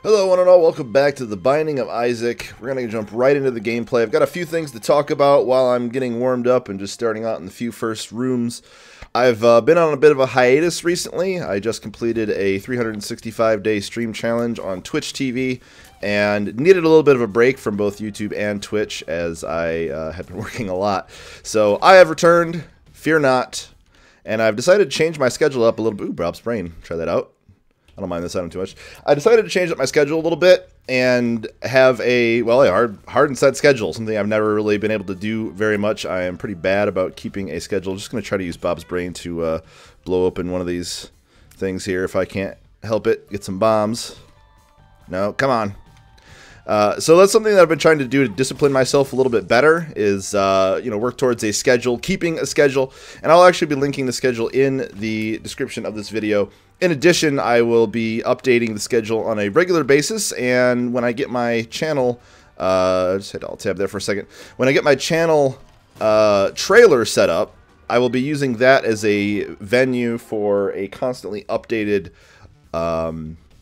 Hello one and all, welcome back to The Binding of Isaac. We're going to jump right into the gameplay. I've got a few things to talk about while I'm getting warmed up and just starting out in the few first rooms. I've been on a bit of a hiatus recently. I just completed a 365-day stream challenge on Twitch TV and needed a little bit of a break from both YouTube and Twitch as I had been working a lot. So I have returned, fear not, and I've decided to change my schedule up a little bit. Ooh, Bob's Brain, try that out. I don't mind this item too much. I decided to change up my schedule a little bit and have a hard and set schedule, something I've never really been able to do very much. I am pretty bad about keeping a schedule. Just going to try to use Bob's Brain to blow open one of these things here if I can't help it. Get some bombs. No, come on. So that's something that I've been trying to do to discipline myself a little bit better is, work towards a schedule, keeping a schedule. And I'll actually be linking the schedule in the description of this video. In addition, I will be updating the schedule on a regular basis. And when I get my channel, just hit Alt Tab there for a second. When I get my channel trailer set up, I will be using that as a venue for a constantly updated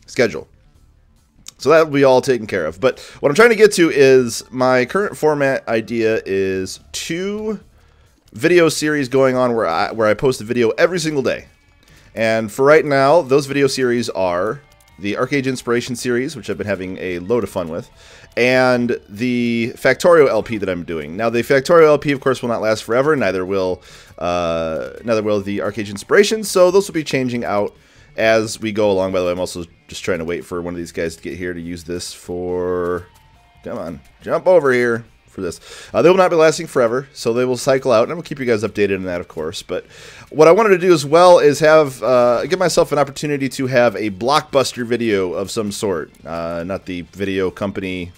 schedule. So that will be all taken care of. But what I'm trying to get to is my current format idea is 2 video series going on where I post a video every single day. And for right now, those video series are the Arcade Inspiration series, which I've been having a load of fun with, and the Factorio LP that I'm doing. Now, the Factorio LP, of course, will not last forever. Neither will the Arcade Inspiration. So those will be changing out as we go along. By the way, I'm also just trying to wait for one of these guys to get here to use this for... Come on, jump over here for this. They will not be lasting forever, so they will cycle out, and I will keep you guys updated on that, of course. But what I wanted to do as well is have give myself an opportunity to have a blockbuster video of some sort. Not the video company,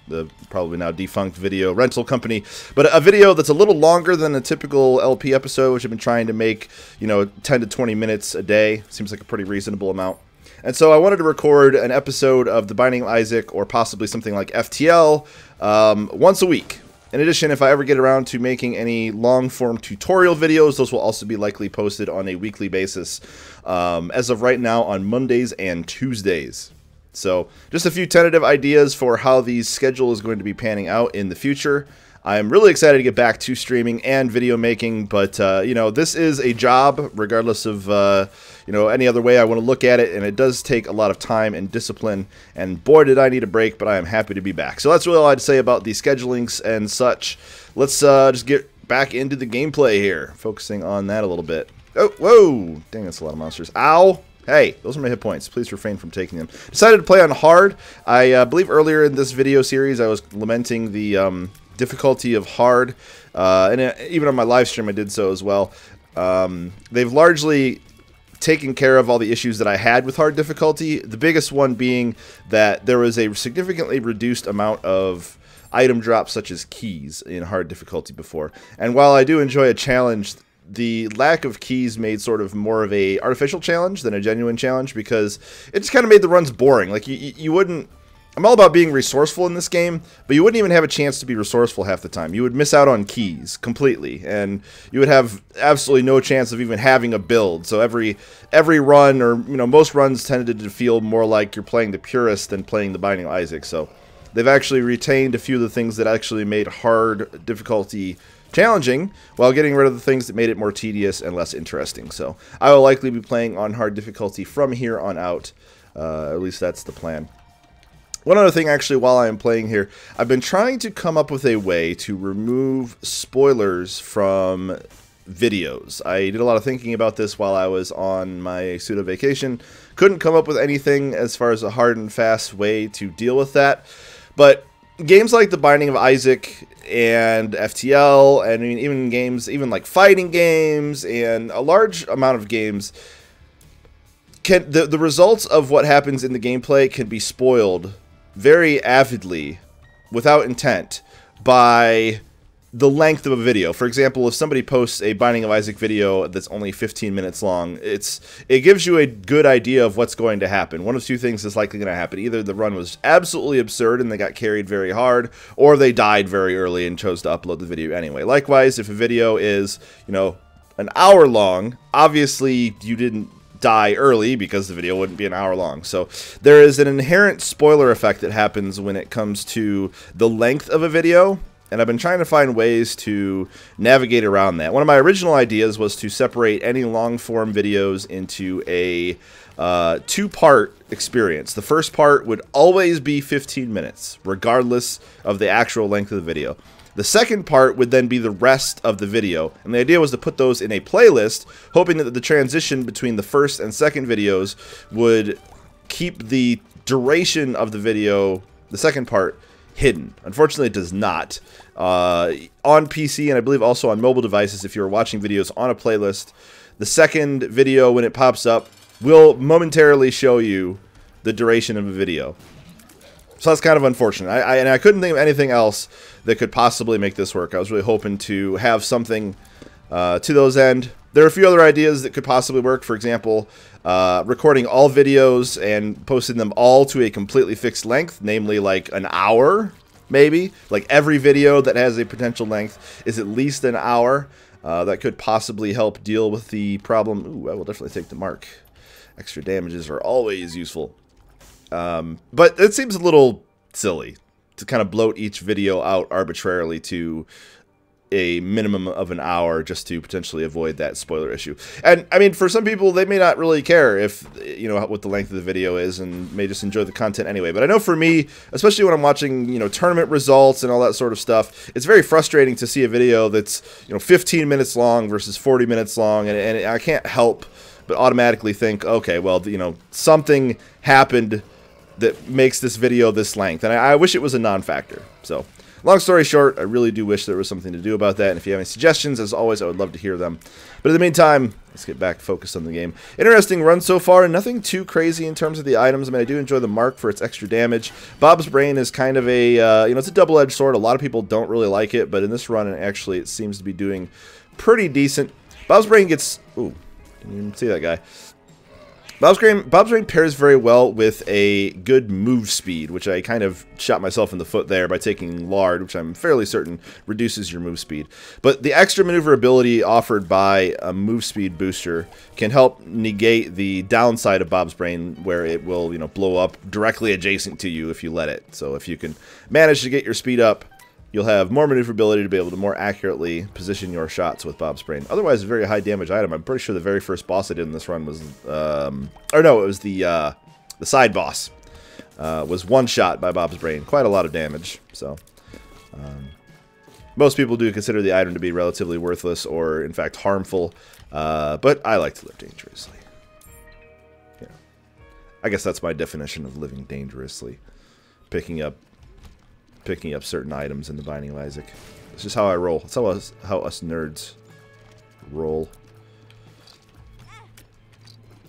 the probably now defunct video rental company, but a video that's a little longer than a typical LP episode, which I've been trying to make, 10 to 20 minutes a day. Seems like a pretty reasonable amount. And so I wanted to record an episode of The Binding of Isaac, or possibly something like FTL, once a week. In addition, if I ever get around to making any long-form tutorial videos, those will also be likely posted on a weekly basis, as of right now on Mondays and Tuesdays. So, just a few tentative ideas for how the schedule is going to be panning out in the future. I'm really excited to get back to streaming and video making, but, this is a job, regardless of, any other way I want to look at it, and it does take a lot of time and discipline, and boy, did I need a break, but I am happy to be back. So that's really all I'd say about the schedulings and such. Let's just get back into the gameplay here, focusing on that a little bit. Oh, whoa! Dang, that's a lot of monsters. Ow! Hey, those are my hit points. Please refrain from taking them. Decided to play on hard. I believe earlier in this video series I was lamenting the difficulty of hard, and even on my live stream I did so as well. They've largely taken care of all the issues that I had with hard difficulty, the biggest one being that there was a significantly reduced amount of item drops such as keys in hard difficulty before. And while I do enjoy a challenge, the lack of keys made sort of more of a artificial challenge than a genuine challenge, because it just kind of made the runs boring. Like, you wouldn't... I'm all about being resourceful in this game, but you wouldn't even have a chance to be resourceful half the time. You would miss out on keys completely, and you would have absolutely no chance of even having a build. So every run, or most runs tended to feel more like you're playing the purist than playing the Binding of Isaac. So they've actually retained a few of the things that actually made hard difficulty challenging, while getting rid of the things that made it more tedious and less interesting. So I will likely be playing on hard difficulty from here on out. At least that's the plan. One other thing, actually, while I am playing here, I've been trying to come up with a way to remove spoilers from videos. I did a lot of thinking about this while I was on my pseudo vacation. Couldn't come up with anything as far as a hard and fast way to deal with that. But games like The Binding of Isaac and FTL, and even games, even like fighting games, and a large amount of games, the results of what happens in the gameplay can be spoiled very avidly, without intent, by the length of a video. For example, if somebody posts a Binding of Isaac video that's only 15 minutes long, it gives you a good idea of what's going to happen. One of 2 things is likely going to happen. Either the run was absolutely absurd and they got carried very hard, or they died very early and chose to upload the video anyway. Likewise, if a video is, an hour long, obviously you didn't die early because the video wouldn't be an hour long. So there is an inherent spoiler effect that happens when it comes to the length of a video, and I've been trying to find ways to navigate around that. One of my original ideas was to separate any long-form videos into a two-part experience. The first part would always be 15 minutes, regardless of the actual length of the video. The second part would then be the rest of the video, and the idea was to put those in a playlist, hoping that the transition between the first and second videos would keep the duration of the video, the second part, hidden. Unfortunately, it does not. On PC, and I believe also on mobile devices, if you're watching videos on a playlist, the second video, when it pops up, will momentarily show you the duration of a video. So that's kind of unfortunate. And I couldn't think of anything else that could possibly make this work. I was really hoping to have something to those end. There are a few other ideas that could possibly work. For example, recording all videos and posting them all to a completely fixed length, namely like an hour, maybe. Like every video that has a potential length is at least an hour. That could possibly help deal with the problem. Ooh, I will definitely take the mark. Extra damages are always useful. But it seems a little silly to kind of bloat each video out arbitrarily to a minimum of an hour just to potentially avoid that spoiler issue. And I mean, for some people, they may not really care if, you know, what the length of the video is and may just enjoy the content anyway. But I know for me, especially when I'm watching, you know, tournament results and all that sort of stuff, it's very frustrating to see a video that's, you know, 15 minutes long versus 40 minutes long. And I can't help but automatically think, okay, well, you know, something happened that makes this video this length. And I wish it was a non-factor. So, long story short, I really do wish there was something to do about that. And if you have any suggestions, as always, I would love to hear them. But in the meantime, let's get back focused on the game. Interesting run so far. Nothing too crazy in terms of the items. I mean, I do enjoy the mark for its extra damage. Bob's Brain is kind of a, you know, it's a double-edged sword. A lot of people don't really like it. But in this run, actually, it seems to be doing pretty decent. Bob's Brain gets... Ooh, didn't even see that guy. Bob's Brain pairs very well with a good move speed, which I kind of shot myself in the foot there by taking Lard, which I'm fairly certain reduces your move speed. But the extra maneuverability offered by a move speed booster can help negate the downside of Bob's Brain, where it will, you know, blow up directly adjacent to you if you let it. So if you can manage to get your speed up, you'll have more maneuverability to be able to more accurately position your shots with Bob's Brain. Otherwise, a very high damage item. I'm pretty sure the very first boss I did in this run was, or no, it was the side boss. Was one shot by Bob's Brain. Quite a lot of damage. So, most people do consider the item to be relatively worthless or, in fact, harmful. But I like to live dangerously. Yeah. I guess that's my definition of living dangerously. Picking up certain items in the Binding of Isaac. It's just how I roll. It's how us nerds roll.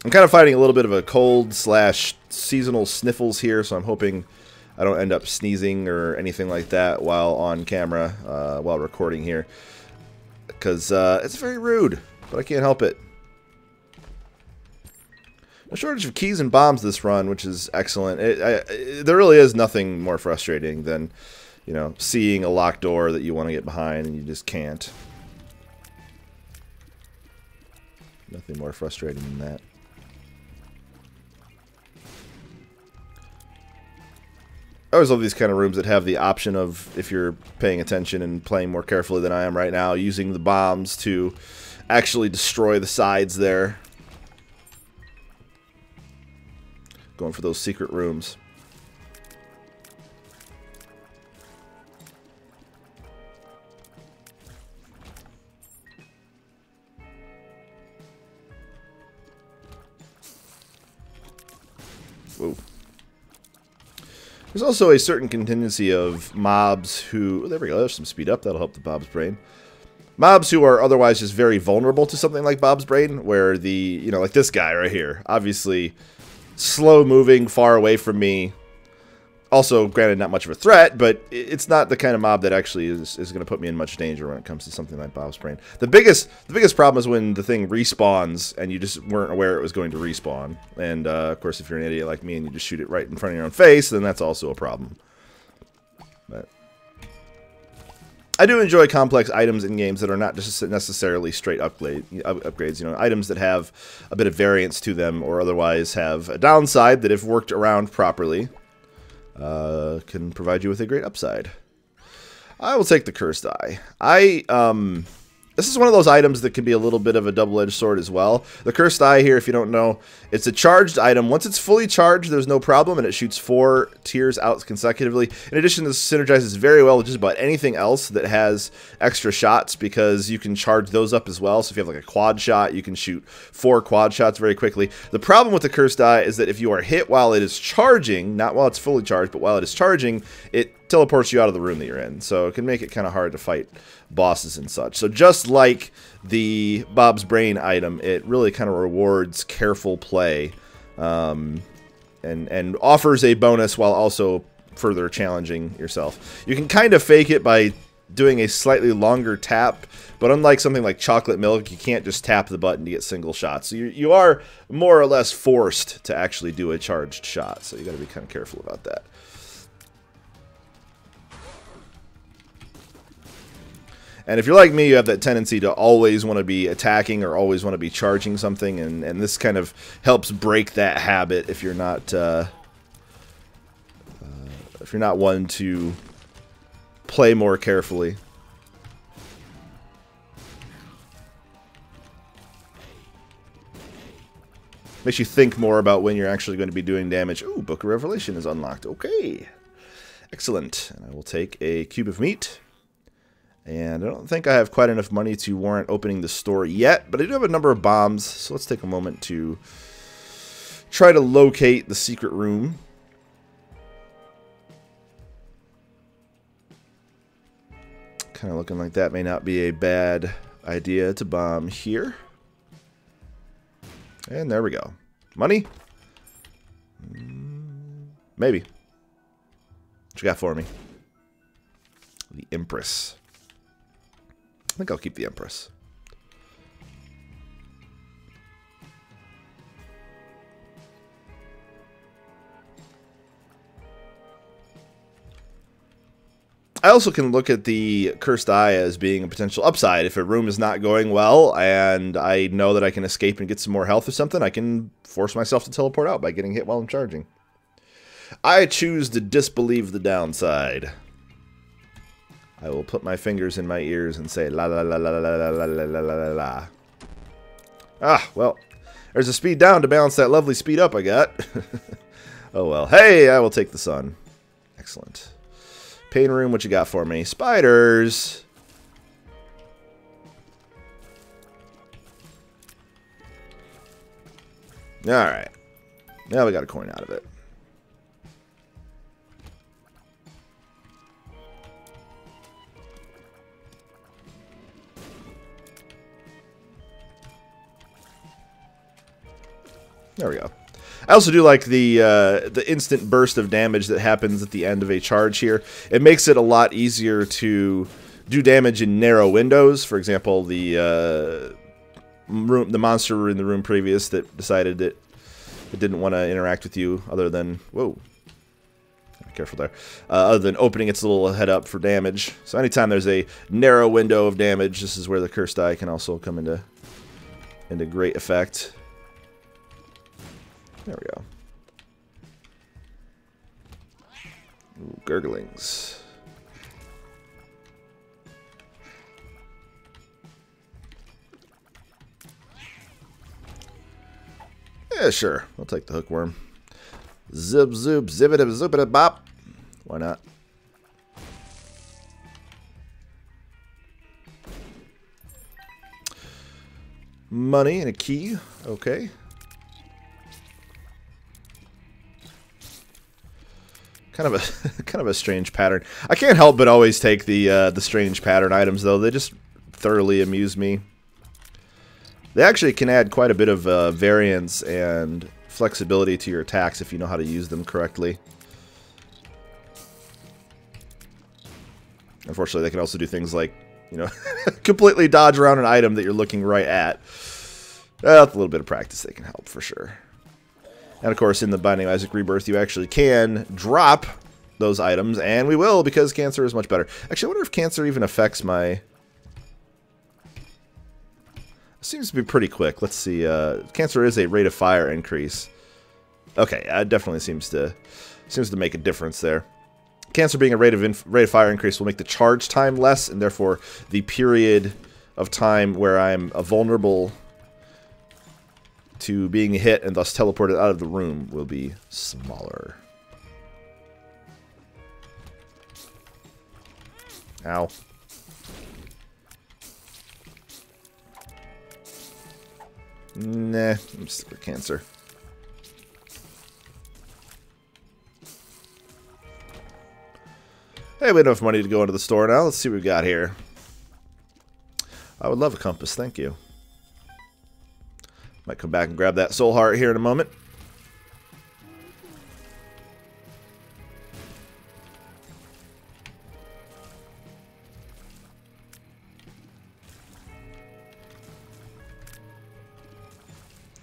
I'm kind of fighting a little bit of a cold / seasonal sniffles here, so I'm hoping I don't end up sneezing or anything like that while on camera, while recording here. Because it's very rude, but I can't help it. No shortage of keys and bombs this run, which is excellent. There really is nothing more frustrating than, you know, seeing a locked door that you want to get behind and you just can't. Nothing more frustrating than that. I always love these kind of rooms that have the option of, if you're paying attention and playing more carefully than I am right now, using the bombs to actually destroy the sides there. Going for those secret rooms. Whoa. There's also a certain contingency of mobs who... Oh, there we go, there's some speed up. That'll help the Bob's Brain. Mobs who are otherwise just very vulnerable to something like Bob's Brain, where the... You know, like this guy right here. Obviously... slow moving, far away from me. Also, granted, not much of a threat, but it's not the kind of mob that actually is going to put me in much danger when it comes to something like Bob's Brain. The biggest problem is when the thing respawns and you just weren't aware it was going to respawn. And of course, if you're an idiot like me and you just shoot it right in front of your own face, then that's also a problem. But I do enjoy complex items in games that are not just necessarily straight upgrades. You know, items that have a bit of variance to them, or otherwise have a downside that, if worked around properly, can provide you with a great upside. I will take the Cursed Eye. This is one of those items that can be a little bit of a double-edged sword as well. The Cursed Eye here, if you don't know, it's a charged item. Once it's fully charged, there's no problem, and it shoots 4 tiers out consecutively. In addition, this synergizes very well with just about anything else that has extra shots, because you can charge those up as well. So if you have like a quad shot, you can shoot 4 quad shots very quickly. The problem with the Cursed Eye is that if you are hit while it is charging, not while it's fully charged, but while it is charging, it teleports you out of the room that you're in. So it can make it kind of hard to fight bosses and such. So just like the Bob's Brain item, it really kind of rewards careful play, and offers a bonus while also further challenging yourself. You can kind of fake it by doing a slightly longer tap, but unlike something like Chocolate Milk, you can't just tap the button to get single shots. So you are more or less forced to actually do a charged shot, so you got to be kind of careful about that. And if you're like me, you have that tendency to always want to be attacking or always want to be charging something, and this kind of helps break that habit if you're not one to play more carefully. Makes you think more about when you're actually going to be doing damage. Ooh, Book of Revelation is unlocked. Okay. Excellent. And I will take a cube of meat. And I don't think I have quite enough money to warrant opening the store yet, but I do have a number of bombs, so let's take a moment to try to locate the secret room. Kind of looking like that may not be a bad idea to bomb here. And there we go. Money? Maybe. What you got for me? The Empress. I think I'll keep the Empress. I also can look at the Cursed Eye as being a potential upside. If a room is not going well and I know that I can escape and get some more health or something, I can force myself to teleport out by getting hit while I'm charging. I choose to disbelieve the downside. I will put my fingers in my ears and say la la la la la la la la la la la. Ah, well, there's a speed down to balance that lovely speed up I got. Oh well. Hey, I will take the sun. Excellent. Pain room, what you got for me? Spiders. Alright. Now we got a coin out of it. There we go. I also do like the instant burst of damage that happens at the end of a charge here. It makes it a lot easier to do damage in narrow windows. For example, the monster in the room previous that decided that it didn't want to interact with you other than... Whoa. Be careful there. Other than opening its little head up for damage. So anytime there's a narrow window of damage, this is where the Cursed Eye can also come into great effect. There we go. Ooh, gurglings. Yeah, sure. I'll take the hookworm. Zip, zoop, zibbit, zoopit, bop. Why not? Money and a key. Okay. Kind of a strange pattern. I can't help but always take the strange pattern items though. They just thoroughly amuse me. They actually can add quite a bit of variance and flexibility to your attacks if you know how to use them correctly. Unfortunately, they can also do things like, you know, completely dodge around an item that you're looking right at. With a little bit of practice, they can help for sure. And of course, in the Binding of Isaac Rebirth, you actually can drop those items, and we will because cancer is much better. Actually, I wonder if cancer even affects my... It seems to be pretty quick. Let's see. Cancer is a rate of fire increase. Okay, it definitely seems to make a difference there. Cancer being a rate of fire increase will make the charge time less, and therefore the period of time where I'm vulnerable to being hit and thus teleported out of the room will be smaller. Ow. Nah, I'm stick with cancer. Hey, we have enough money to go into the store now. Let's see what we got here. I would love a compass, thank you. Might come back and grab that soul heart here in a moment.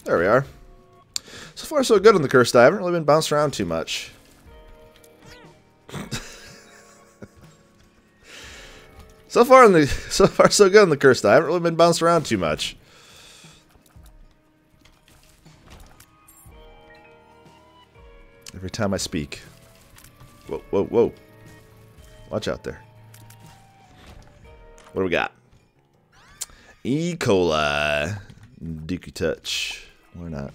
There we are. So far, so good on the cursed eye. I haven't really been bounced around too much. So far, so good on the cursed eye. I haven't really been bounced around too much. Every time I speak. Whoa, whoa, whoa. Watch out there. What do we got? E. coli. Dookie touch. Why not?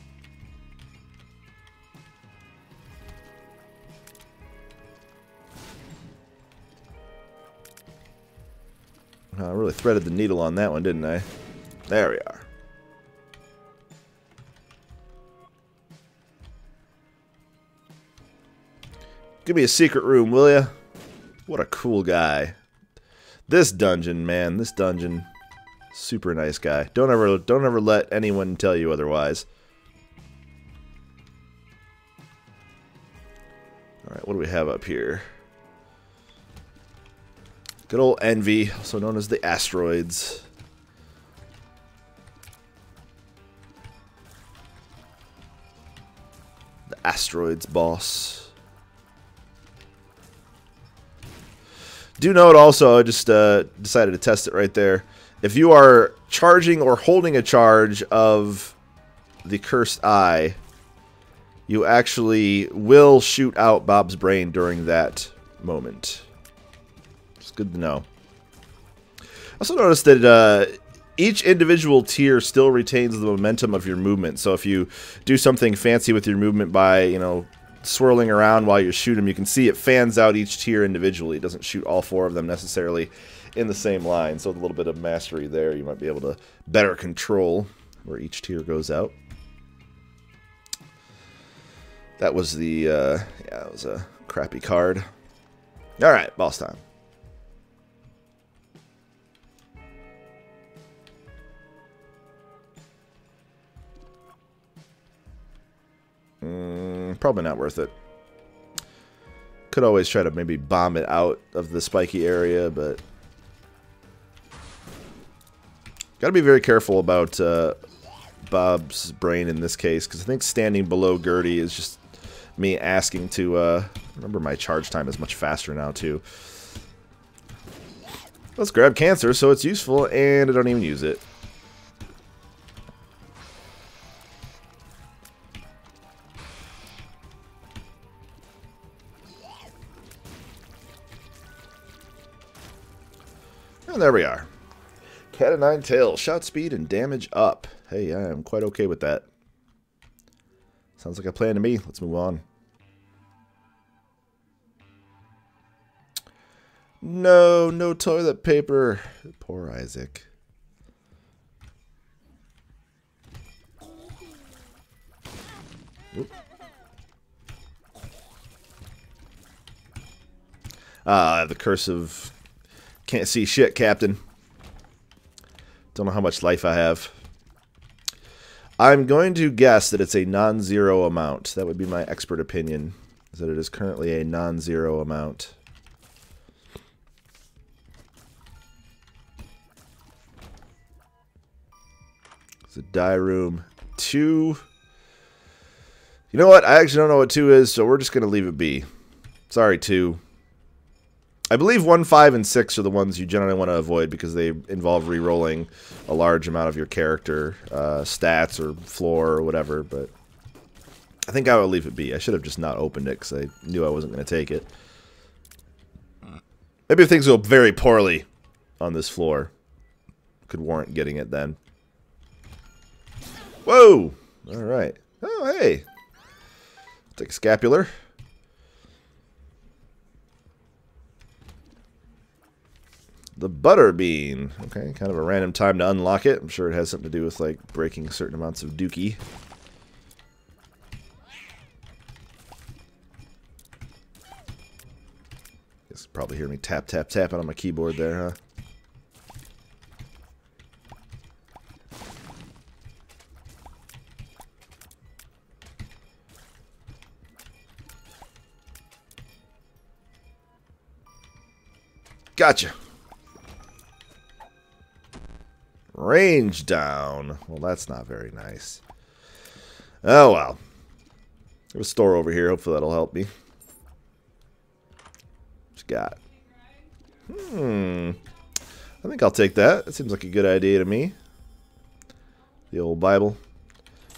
I really threaded the needle on that one, didn't I? There we are. Give me a secret room, will ya? What a cool guy. This dungeon, man. This dungeon. Super nice guy. Don't ever let anyone tell you otherwise. Alright, what do we have up here? Good old Envy, also known as the Asteroids. The Asteroids boss. Do note also, I just decided to test it right there. If you are charging or holding a charge of the Cursed Eye, you actually will shoot out Bob's brain during that moment. It's good to know. I also noticed that each individual tier still retains the momentum of your movement. So if you do something fancy with your movement by, you know, swirling around while you shoot them, you can see it fans out each tier individually. It doesn't shoot all four of them necessarily in the same line. So with a little bit of mastery there, you might be able to better control where each tier goes out. That was the, yeah, that was a crappy card. Alright, boss time. Probably not worth it. Could always try to maybe bomb it out of the spiky area, but gotta be very careful about Bob's brain in this case, because I think standing below Gertie is just me asking to remember my charge time is much faster now too. Let's grab cancer so it's useful, and I don't even use it. And there we are. Cat o' nine tails. Shot speed and damage up. Hey, I am quite okay with that. Sounds like a plan to me. Let's move on. No, no toilet paper. Poor Isaac. Oop. Ah, the curse of... Can't see shit, Captain. Don't know how much life I have. I'm going to guess that it's a non-zero amount. That would be my expert opinion, is that it is currently a non-zero amount. It's a die room. 2. You know what? I actually don't know what 2 is, so we're just going to leave it be. Sorry, 2. I believe 1, 5, and 6 are the ones you generally want to avoid because they involve re-rolling a large amount of your character stats or floor or whatever, but I think I would leave it be. I should have just not opened it because I knew I wasn't going to take it. Maybe if things go very poorly on this floor, could warrant getting it then. Whoa! Alright. Oh, hey! Take a scapular. The butter bean. Okay, kind of a random time to unlock it. I'm sure it has something to do with, like, breaking certain amounts of dookie. Guess you probably hear me tap, tap, tapping on my keyboard there, huh? Gotcha. Range down. Well, that's not very nice. Oh, well. There's a store over here. Hopefully that'll help me. What's got? I think I'll take that. That seems like a good idea to me. The old Bible.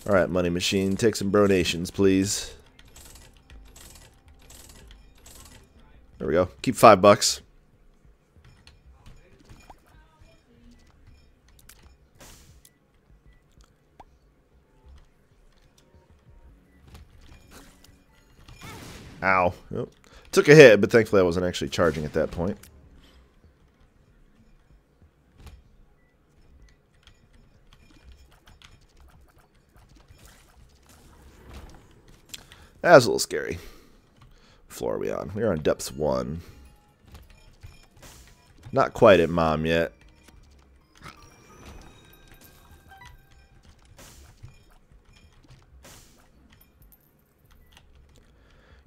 Alright, money machine. Take some bronations, please. There we go. Keep $5. Ow. Oh. Took a hit, but thankfully I wasn't actually charging at that point. That was a little scary. What floor are we on? We're on depths 1. Not quite at Mom yet.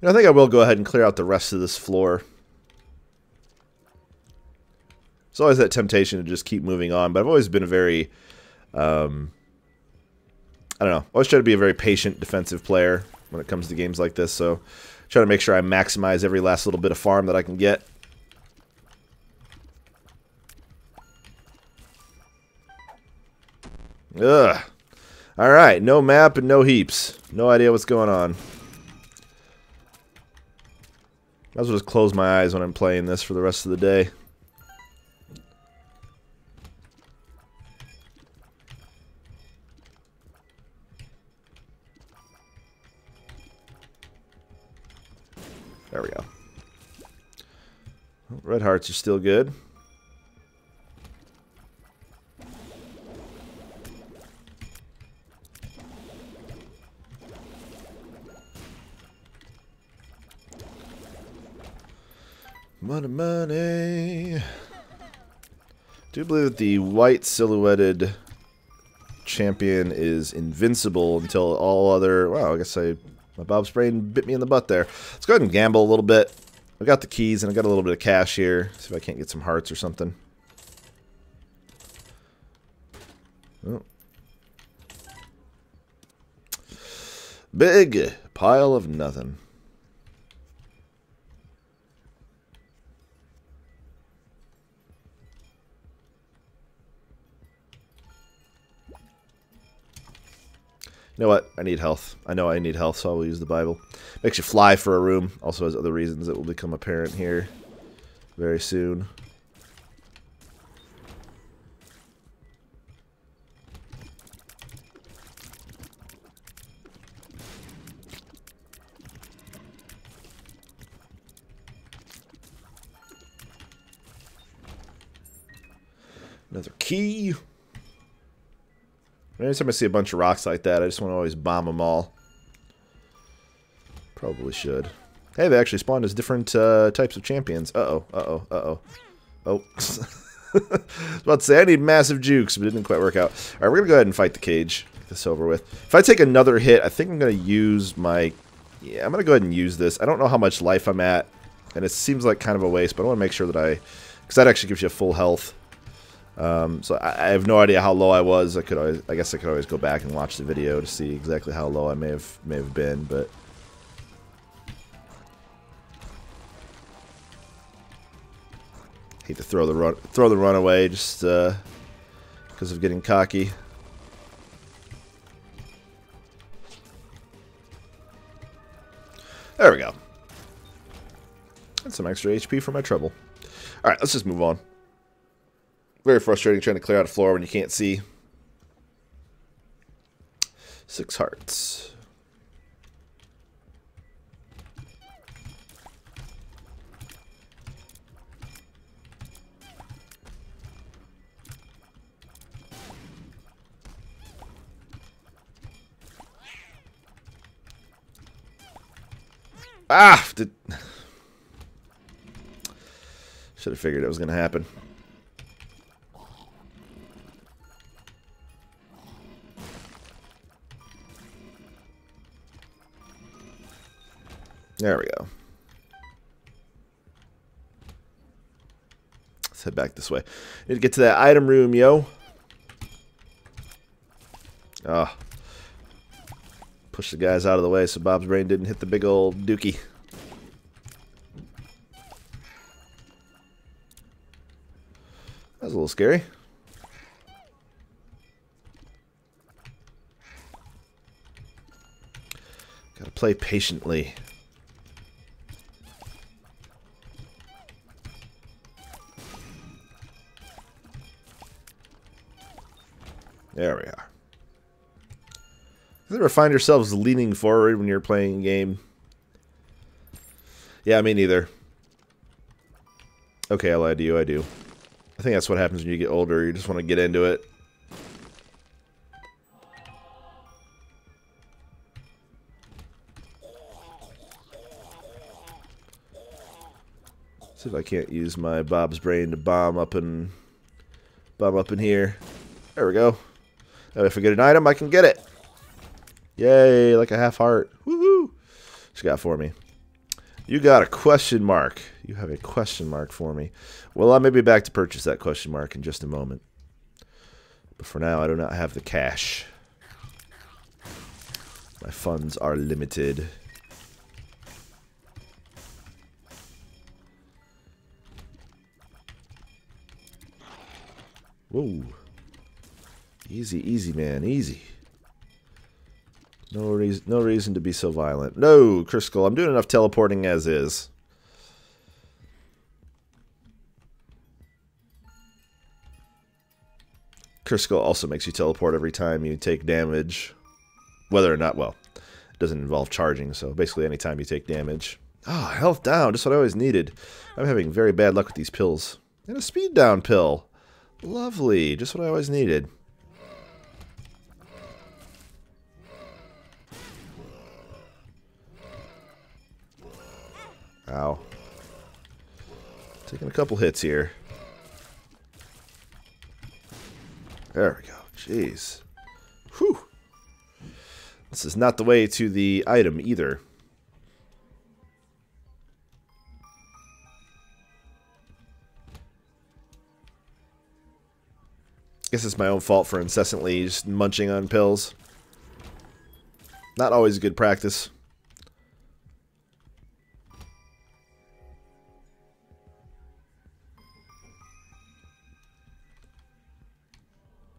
You know, I think I will go ahead and clear out the rest of this floor. There's always that temptation to just keep moving on, but I've always been a very, I don't know, always try to be a very patient defensive player when it comes to games like this, so try to make sure I maximize every last little bit of farm that I can get. Ugh. Alright, no map and no heaps. No idea what's going on. Might as well just close my eyes when I'm playing this for the rest of the day. There we go. Red hearts are still good. Money, money. I do believe that the white silhouetted champion is invincible until all other... Wow, I guess my Bob's brain bit me in the butt there. Let's go ahead and gamble a little bit. I got the keys and I got a little bit of cash here. See if I can't get some hearts or something. Oh. Big pile of nothing. You know what? I need health. I know I need health, so I will use the Bible. Makes you fly for a room. Also has other reasons that will become apparent here very soon. Another key. Anytime I see a bunch of rocks like that, I just want to always bomb them all. Probably should. Hey, they actually spawned as different types of champions. Uh-oh, uh-oh, uh-oh. Oh. I was about to say, I need massive jukes, but it didn't quite work out. Alright, we're going to go ahead and fight the cage. Get this over with. If I take another hit, I think I'm going to use my... Yeah, I'm going to go ahead and use this. I don't know how much life I'm at, and it seems like kind of a waste, but I want to make sure that I... Because that actually gives you full health. So I have no idea how low I was. I guess I could always go back and watch the video to see exactly how low I may have been, but Hate to throw the run away just because of getting cocky. There we go. That's some extra HP for my trouble. Alright, let's just move on. Very frustrating trying to clear out a floor when you can't see. 6 hearts. Ah! Should have figured it was going to happen. There we go. Let's head back this way. Need to get to that item room, yo. Ah. Push the guys out of the way so Bob's brain didn't hit the big old dookie. That was a little scary. Gotta play patiently. There we are. You ever find yourselves leaning forward when you're playing a game? Yeah, me neither. Okay, I lied to you, I do. I think that's what happens when you get older. You just want to get into it. See if I can't use my Bob's brain to bomb up in here. There we go. Now if I get an item, I can get it. Yay, like a half heart. Woohoo! What you got for me? You got a question mark. You have a question mark for me. Well, I may be back to purchase that question mark in just a moment. But for now, I do not have the cash. My funds are limited. Whoa. Easy, easy, man. Easy. No reason to be so violent. No, Crisco, I'm doing enough teleporting as is. Crisco also makes you teleport every time you take damage. Whether or not, well, it doesn't involve charging, so basically anytime you take damage. Ah, health down, just what I always needed. I'm having very bad luck with these pills. And a speed down pill. Lovely, just what I always needed. Ow. Taking a couple hits here. There we go. Jeez. Whew. This is not the way to the item either. Guess it's my own fault for incessantly just munching on pills. Not always good practice.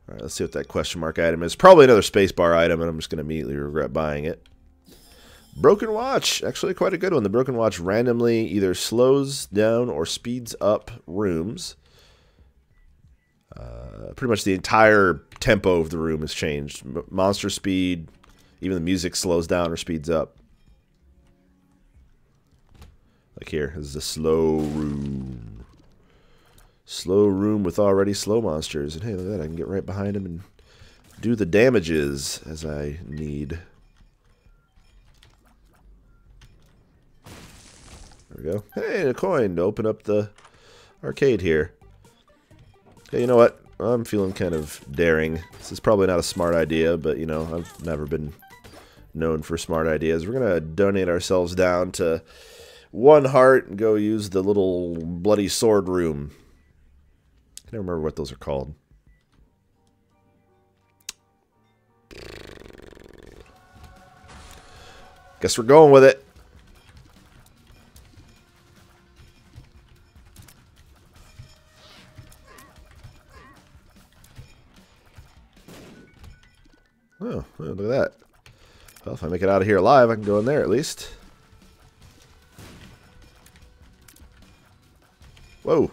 Alright, let's see what that question mark item is. Probably another spacebar item, and I'm just going to immediately regret buying it. Broken Watch. Actually quite a good one. The Broken Watch randomly either slows down or speeds up rooms. Pretty much the entire tempo of the room has changed. Monster speed, even the music slows down or speeds up. Like here, this is a slow room. Slow room with already slow monsters. And hey, look at that, I can get right behind him and do the damages as I need. There we go. Hey, a coin to open up the arcade here. Hey, you know what? I'm feeling kind of daring. This is probably not a smart idea, but, you know, I've never been known for smart ideas. We're going to donate ourselves down to 1 heart and go use the little bloody sword room. I don't remember what those are called. Guess we're going with it. Oh, look at that. Well, if I make it out of here alive, I can go in there at least. Whoa.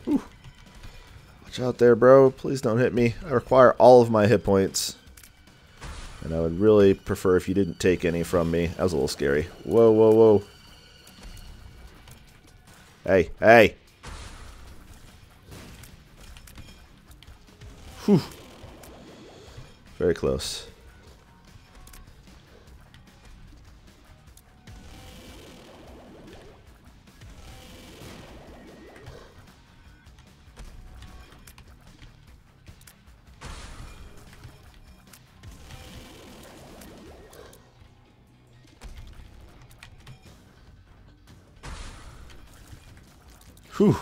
Whew. Watch out there, bro. Please don't hit me. I require all of my hit points. And I would really prefer if you didn't take any from me. That was a little scary. Whoa, whoa, whoa. Hey, hey. Whew. Very close. Whew.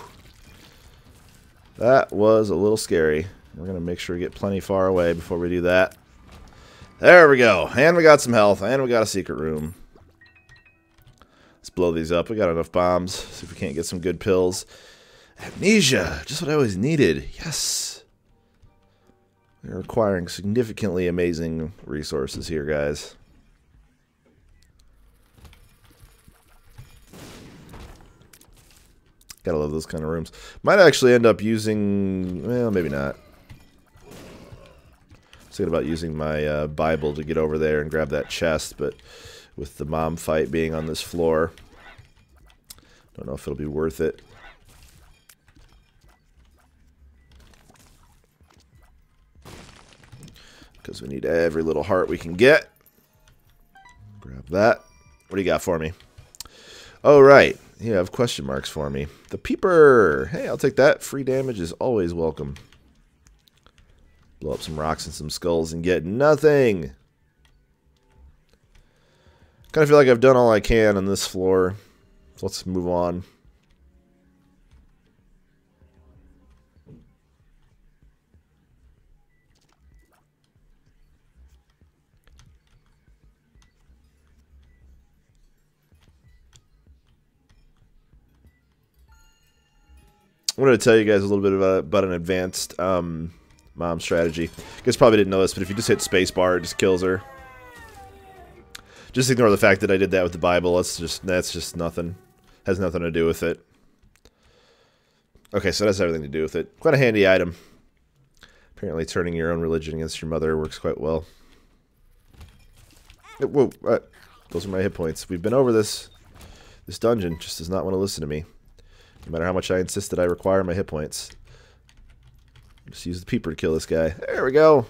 That was a little scary. We're going to make sure we get plenty far away before we do that. There we go. And we got some health. And we got a secret room. Let's blow these up. We got enough bombs. See if we can't get some good pills. Amnesia. Just what I always needed. Yes. We're requiring significantly amazing resources here, guys. Gotta love those kind of rooms. Might actually end up using... Well, maybe not. I was thinking about using my Bible to get over there and grab that chest, but with the mom fight being on this floor, don't know if it'll be worth it. Because we need every little heart we can get. Grab that. What do you got for me? Oh, right. You have question marks for me. The Peeper. Hey, I'll take that. Free damage is always welcome. Blow up some rocks and some skulls and get nothing. Kind of feel like I've done all I can on this floor. So let's move on. I wanted to tell you guys a little bit about an advanced mom strategy. You guys probably didn't know this, but if you just hit spacebar, it just kills her. Just ignore the fact that I did that with the Bible. That's just nothing. Has nothing to do with it. Okay, so that's everything to do with it. Quite a handy item. Apparently turning your own religion against your mother works quite well. Whoa, those are my hit points. We've been over this. This dungeon just does not want to listen to me. No matter how much I insist that I require my hit points. Just use the Peeper to kill this guy. There we go.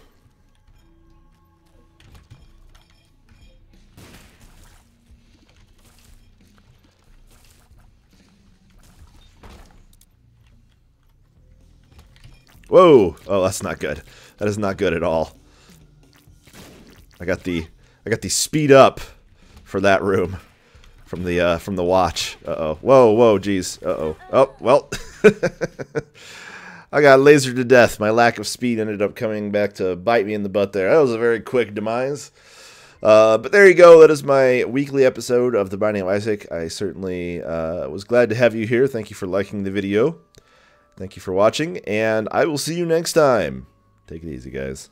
Whoa! Oh, that's not good. That is not good at all. I got the speed up for that room. From the watch. Uh-oh. Whoa, whoa, geez. Uh-oh. Oh, well. I got lasered to death. My lack of speed ended up coming back to bite me in the butt there. That was a very quick demise. But there you go. That is my weekly episode of The Binding of Isaac. I certainly was glad to have you here. Thank you for liking the video. Thank you for watching, and I will see you next time. Take it easy, guys.